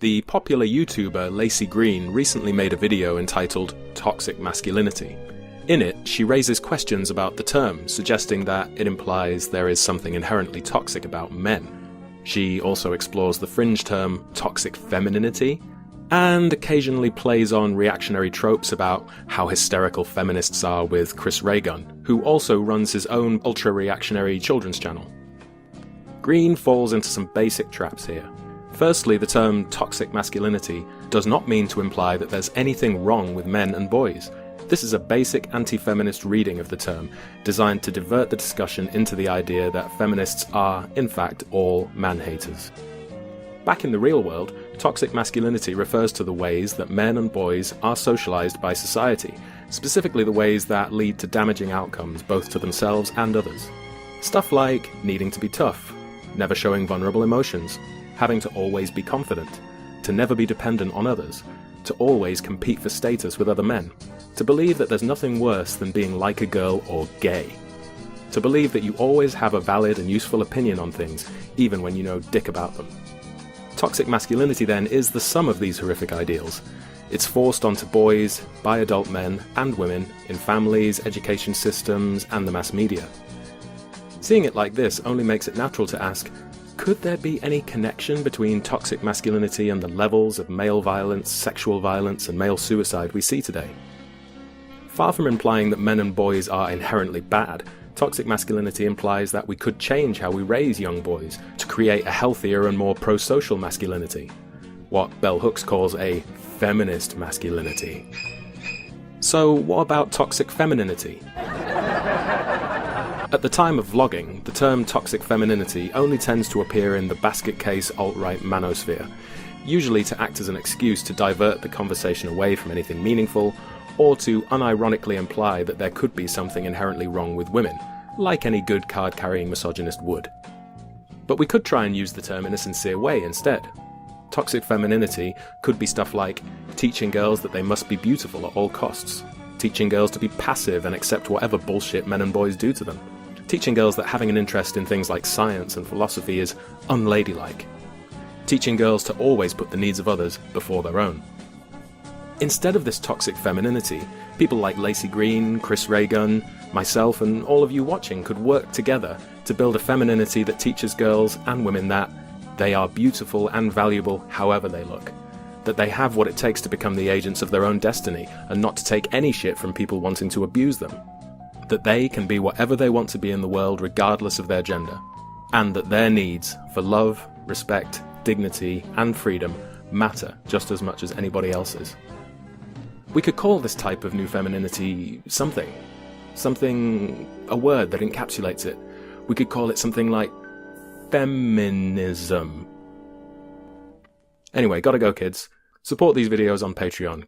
The popular YouTuber Laci recently made a video entitled Toxic Masculinity. In it, she raises questions about the term, suggesting that it implies there is something inherently toxic about men. She also explores the fringe term toxic femininity, and occasionally plays on reactionary tropes about how hysterical feminists are with Chris Raygun, who also runs his own ultra-reactionary children's channel. Green falls into some basic traps here. Firstly, the term toxic masculinity does not mean to imply that there's anything wrong with men and boys. This is a basic anti-feminist reading of the term, designed to divert the discussion into the idea that feminists are, in fact, all man-haters. Back in the real world, toxic masculinity refers to the ways that men and boys are socialized by society, specifically the ways that lead to damaging outcomes both to themselves and others. Stuff like needing to be tough, never showing vulnerable emotions, having to always be confident, to never be dependent on others, to always compete for status with other men, to believe that there's nothing worse than being like a girl or gay, to believe that you always have a valid and useful opinion on things, even when you know dick about them. Toxic masculinity, then, is the sum of these horrific ideals. It's forced onto boys, by adult men and women, in families, education systems, and the mass media. Seeing it like this only makes it natural to ask, could there be any connection between toxic masculinity and the levels of male violence, sexual violence, and male suicide we see today? Far from implying that men and boys are inherently bad, toxic masculinity implies that we could change how we raise young boys to create a healthier and more pro-social masculinity, what Bell Hooks calls a feminist masculinity. So what about toxic femininity? At the time of vlogging, the term toxic femininity only tends to appear in the basket case alt-right manosphere, usually to act as an excuse to divert the conversation away from anything meaningful, or to unironically imply that there could be something inherently wrong with women, like any good card-carrying misogynist would. But we could try and use the term in a sincere way instead. Toxic femininity could be stuff like teaching girls that they must be beautiful at all costs, teaching girls to be passive and accept whatever bullshit men and boys do to them, teaching girls that having an interest in things like science and philosophy is unladylike, teaching girls to always put the needs of others before their own. Instead of this toxic femininity, people like Laci, Chris Raygun, myself, and all of you watching could work together to build a femininity that teaches girls and women that they are beautiful and valuable however they look, that they have what it takes to become the agents of their own destiny and not to take any shit from people wanting to abuse them, that they can be whatever they want to be in the world regardless of their gender, and that their needs for love, respect, dignity, and freedom matter just as much as anybody else's. We could call this type of new femininity something, a word that encapsulates it. We could call it something like feminism. Anyway, gotta go, kids. Support these videos on Patreon.